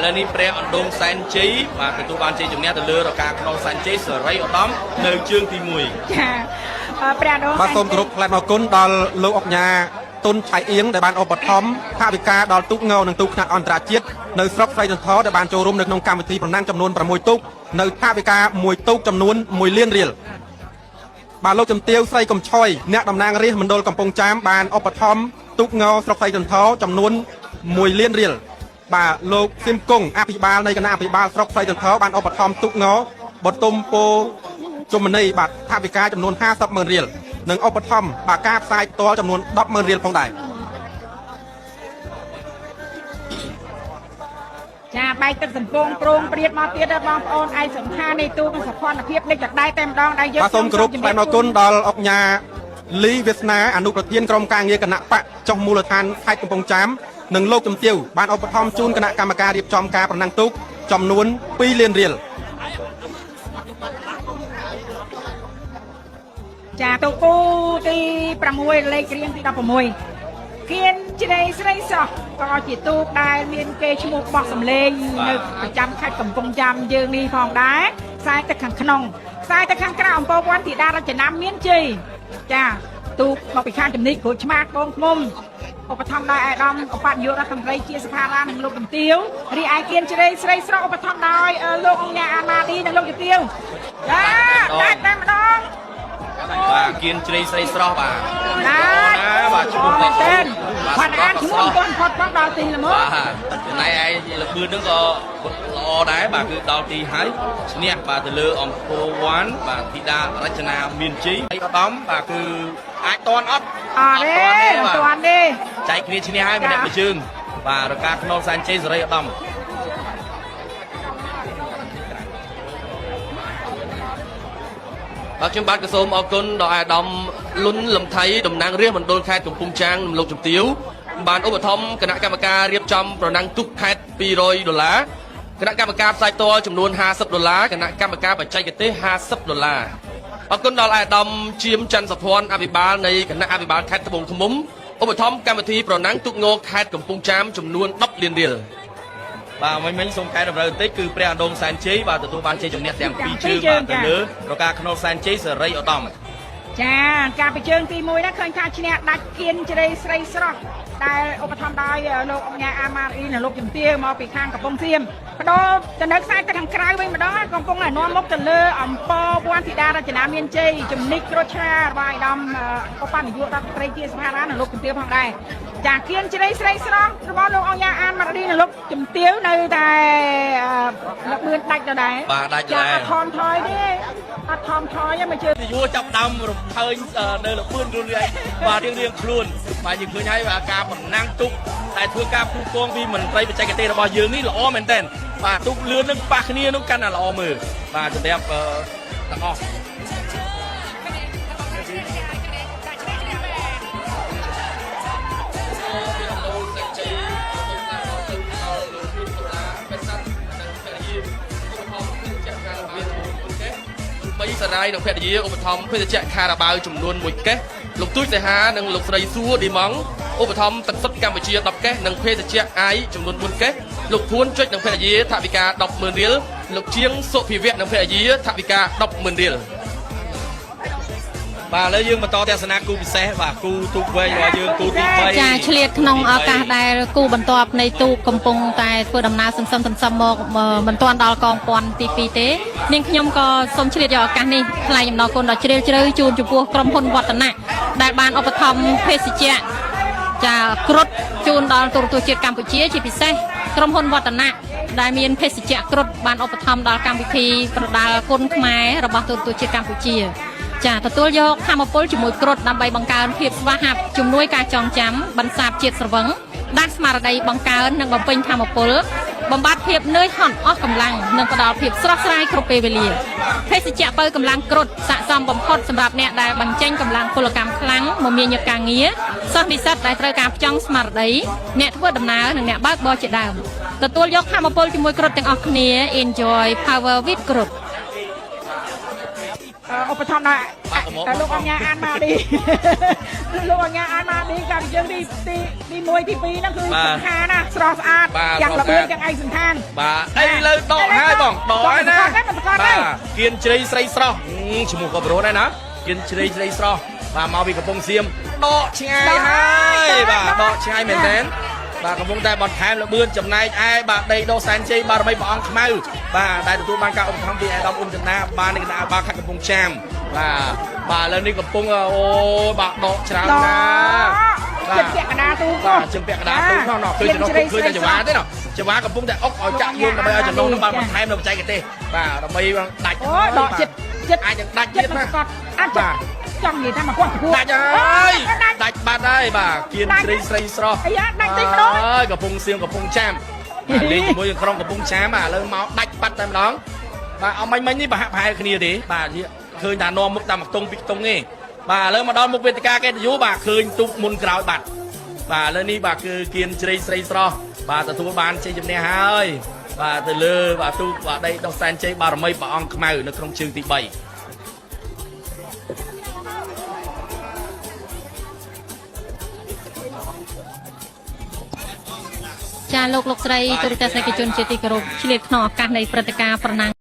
លើនេះព្រះអណ្ដូងសែនជ័យបាទទទួលបានជ័យជំនះទៅលើរកាខ្នងសែនជ័យសេរីឧត្តមនៅជើងទី1ចាព្រះអណ្ដូងបាទសូមគោរពថ្លែងអរគុណដល់លោកអុកញ៉ាតុនឆៃអៀងដែលបានឧបត្ថម្ភថវិកាដល់ទូកងនិងទូកថ្នាក់អន្តរជាតិនៅស្រុកស្រីចន្ទថដែលបានចូលរួមនៅក្នុងកម្មវិធីប្រណាំងចំនួន6ទូកនៅថវិកា1ទូកចំនួន1លានរៀលបាទលោកជំទាវស្រីកំឆយអ្នកតំណាងរាស្ត្រមណ្ឌលកំពង់ចាមបានឧបត្ថម្ភទូកងស្រុកស្រីចន្ទថចំនួន1លានរៀលបាទលោកស៊ីមគង់អភិបាលនៃគណៈអភិបាលស្រុកស្រីចន្ទថបានឧបត្ថម្ភទូកងបតុមពោជុំនីបាទថវិកាចំនួន50,000រៀលនិងឧបត្ថម្ភបាទការផ្សាយផ្ទាល់ចំនួន10,000រៀលផងដែរចាបែកទឹកសំពងប្រងព្រៀតមកទៀតដល់បងប្អូនឯកសន្តាននៃទូកសុខភាពនេះចដែរតែម្ដងដែលយើងបាទសូមគោរពថ្លែងអរគុណដល់អុកញ៉ាលីវាសនាអនុប្រធានក្រុមការងារគណៈបកចុះមូលដ្ឋានខេត្តកំពង់ចាមនិងលោកជំទាវបានឧបត្ថម្ភជូនគណៈកម្មការរៀបចំការប្រណាំងទូកចំនួន2លានរៀលចាទូកគូទី6លេខរៀងទី16គៀនជ្រៃស្រីសោះក៏ជាទូកដែលមានគេឈ្មោះបោះសំលេងនៅប្រចាំខេត្តកំពង់ចាមយើងនេះផងដែរខ្សែទឹកខាងក្នុងខ្សែទឹកខាងក្រៅអំពើវ័នធីតារចនាមានជ័យចាទូកមកពីខាងជំនិចក្រូចឆ្មាកងឃុំឧបត្ថម្ភដោយអាដាមឧបនាយករដ្ឋមន្ត្រីជាសភារានិងលោកជំទាវរីឯគៀនជ្រៃស្រីស្រស់ឧបត្ថម្ភដោយលោកអង្គញាអាណាឌីនិងលោកជំទាវចាតែតែម្ដងបាទគៀនជ្រៃស្រីស្រស់បាទណាបាទឈ្មោះមែនទេបានអានឈ្មោះគាត់ផុតផងដល់ទីល្មមបាទចំណែកឯលបឿនហ្នឹងក៏ល្អដែរបាទគឺដល់ទីហើយឈ្នះបាទទៅលើអំពូវ៉ាន់បាទធីតារចនាមានជ័យហើយឧត្តមបាទគឺអាចតន់អត់អត់ទេតន់ទេចែកគ្នាឈ្នះហើយម្នាក់មួយជើងបាទរកាខ្នងសែនជ័យសេរីឧត្តមបាទខ្ញុំបាទក៏សូមអរគុណដល់អាដាមលុនលំថៃតំណាងរាស្ត្រមណ្ឌលខេត្តកំពង់ចាមលោកជំទាវបានឧបត្ថម្ភគណៈកម្មការរៀបចំប្រណាំងទូកខេត្ត$200គណៈកម្មការផ្សាយផ្ទាល់ចំនួន$50គណៈកម្មការបច្ចេកទេស$50អរគុណដល់អាដាមជាមច័ន្ទសុភ័ណ្ឌអភិបាលនៃគណៈអភិបាលខេត្តត្បូងឃ្មុំឧបត្ថម្ភកម្មវិធីប្រណាំងទូកងខេត្តកំពង់ចាមចំនួន10លានរៀលបាទមិញសូមកែតម្រូវបន្តិចគឺព្រះអណ្ដូងសែនជ័យបាទទទួលបានជ័យជំនះទាំងពីរជើងបាទទៅលើរកាខ្នងសែនជ័យសេរីឧត្តមចាការប្រជើងទី1ហ្នឹងឃើញថាឈ្នះដាច់គៀនជ្រៃស្រីស្រស់ដែលឧបត្ថម្ភដោយលោកអង្គញាអាម៉ារីនិងលោកជំទាវមកពីខាងកំពង់សៀមបដូរទៅនៅខ្សែទឹកខាងក្រៅវិញម្ដងកំពុងតែនាំមុខទៅលើអំពើវ័នធីតារចនាមានជ័យជំនិចក្រូចឆ្មារបស់អាដាមឧបនាយករដ្ឋមន្ត្រីជាសភារានិងលោកជំទាវផងដែរចាគៀនជ្រៃស្រីស្រស់របស់លោកអង្គញាអាម៉ារីនិងលោកជំទាវនៅតែលបឿនដាច់ទៅដែរបាទដាច់ដែរអត់ថមថយទេអត់ថមថយទេមកជឿយួរចាប់ដើមរំភើញនៅលបឿនរួនរាយបាទរៀងខ្លួនបាទយើងឃើញហើយបាទការប្រណាំងទូកតែធ្វើការគូកងពីមន្ត្រីបច្ចេកទេសរបស់យើងនេះល្អមែនទែនបាទទូកលឿននឹងប៉ះគ្នានឹងកាន់តែល្អមើលបាទសម្រាប់ទាំងអស់បីសារាយនិងភរិយាឧបត្ថម្ភភេសជ្ជៈខារ៉ាបាវចំនួន1កេសលោកទូចសេហានិងលោកស្រីសួរឌីម៉ង់ឧបត្ថម្ភទឹកសុទ្ធកម្ពុជា10កេសនិងភេសជ្ជៈអាយចំនួន4កេសលោកធួនចុចនិងភរិយាថវិកា100000រៀលលោកជាងសុភិវៈនិងភរិយាថវិកា100000រៀលបាទឥឡូវយើងបន្តទស្សនាគូពិសេសបាទគូទូកវែងរបស់យើងគូទី3ចាឆ្លៀតក្នុងឱកាសដែលគូបន្ទាប់នៃទូកកំពុងតែធ្វើដំណើរសន្សំមកមិនទាន់ដល់កងពាន់ទី2ទេនាងខ្ញុំក៏សូមឆ្លៀតយកឱកាសនេះថ្លែងអំណរគុណដ៏ជ្រាលជ្រៅជូនចំពោះក្រុមហ៊ុនវឌ្ឍនៈដែលបានឧបត្ថម្ភភេសជ្ជៈចាគ្រុឌជូនដល់ទូរទស្សន៍ជាតិកម្ពុជាជាពិសេសក្រុមហ៊ុនវឌ្ឍនៈដែលមានភេសជ្ជៈគ្រុឌបានឧបត្ថម្ភដល់កម្មវិធីប្រដាល់គុណខ្មែររបស់ទូរទស្សន៍ជាតិកម្ពុជាចាទទួលយកធម្មពលជាមួយគ្រុឌដើម្បីបង្កើនភាពស្វាហាប់ជំនួយការចងចាំបន្សាបជាតិស្រវឹងដាស់ស្មារតីបង្កើននិងបំពេញធម្មពលបំបត្តិភាពនឿយហត់អស់កម្លាំងនិងផ្ដល់ភាពស្រស់ស្រាយគ្រប់ពេលវេលាភេសជ្ជៈបើកម្លាំងគ្រុឌស័ក្តិសមបំផុតសម្រាប់អ្នកដែលបញ្ចេញកម្លាំងពលកម្មខ្លាំងមមាញឹកការងារសិស្សនិស្សិតដែលត្រូវការផ្ចង់ស្មារតីអ្នកធ្វើដំណើរនិងអ្នកបើកបរជាដើមទទួលយកធម្មពលជាមួយគ្រុឌទាំងអស់គ្នា Enjoy Power with គ្រុឌ ឧបត្ថម្ភដល់តែលោកអញ្ញាអានមកឌីលោកអញ្ញាអានមកឌីកាលយើងទី1ទី2ហ្នឹងគឺសំខាន់ណាស្រស់ស្អាតយ៉ាងល្បឿនយ៉ាងឯកសណ្ឋាន បាទអីលើដកហើយបងដកហើយណាបាទគៀនជ្រៃស្រីស្រស់ឈ្មោះក៏ប្រូដែរណាគៀនជ្រៃស្រីស្រស់បាទមកពីកំពង់សៀមដកឆ្ងាយហើយបាទដកឆ្ងាយមែនទែនបាទកំពុងតែបន្ថែមល្បឿនចំណែកឯបាទដីដោសែនជ័យបារមីព្រះអង្គខ្មៅបាទដែលទទួលបានការឧបត្ថម្ភពីអាដាមអ៊ុំចន្ទាបាននៃគណៈបាលខេត្តកំពង់ចាមបាទឥឡូវនេះកំពុងអូបាទដកច្រើនណាស់ ជើងពាក់កណ្ដាលទូក៏ បាទជើងពាក់កណ្ដាលទូនោះឃើញចំណុចឃើញតែចង្វាទេណោះចង្វាកំពុងតែអុកឲ្យចាក់យើងដើម្បីឲ្យចំណុចនោះបានបន្ថែមនៅបច្ចេកទេសបាទដើម្បីដាច់ អូដកចិត្ត អាចនឹងដាច់ទៀតណា អាចចង់និយាយថាមកគាត់ ដាច់ហើយដាច់បាត់ហើយបាទគៀនស្រីស្រីស្រស់ អាយ៉ាដាច់តិចម្ដង ហើយកំពុងសៀមកំពុងចាមលេងជាមួយក្រុមកំពុងចាមបាទឥឡូវមកដាច់បាត់តែម្ដងបាទអមិញនេះប្រហាក់ប្រហែលគ្នាទេបាទឃើញថានាំមុខតាមខ្ទង់ពីខ្ទង់ទេបាទឥឡូវមកដល់មុខវេទិកាកិត្តិយសបាទឃើញទូកមុនក្រោយបាត់បាទឥឡូវនេះបាទគឺគៀនស្រីស្រីស្រស់បាទទទួលបានជ័យជំនះហើយបាទទៅលើបាទទូកបាទដីដោះសែនជ័យបារមីព្រះអង្គខ្មៅនៅក្នុងជើងទី3 ចាលោកស្រីទូរទស្សនិកជនជាទីគោរពឆ្លៀតក្នុងឱកាសនៃព្រឹត្តិការណ៍ប្រណាំង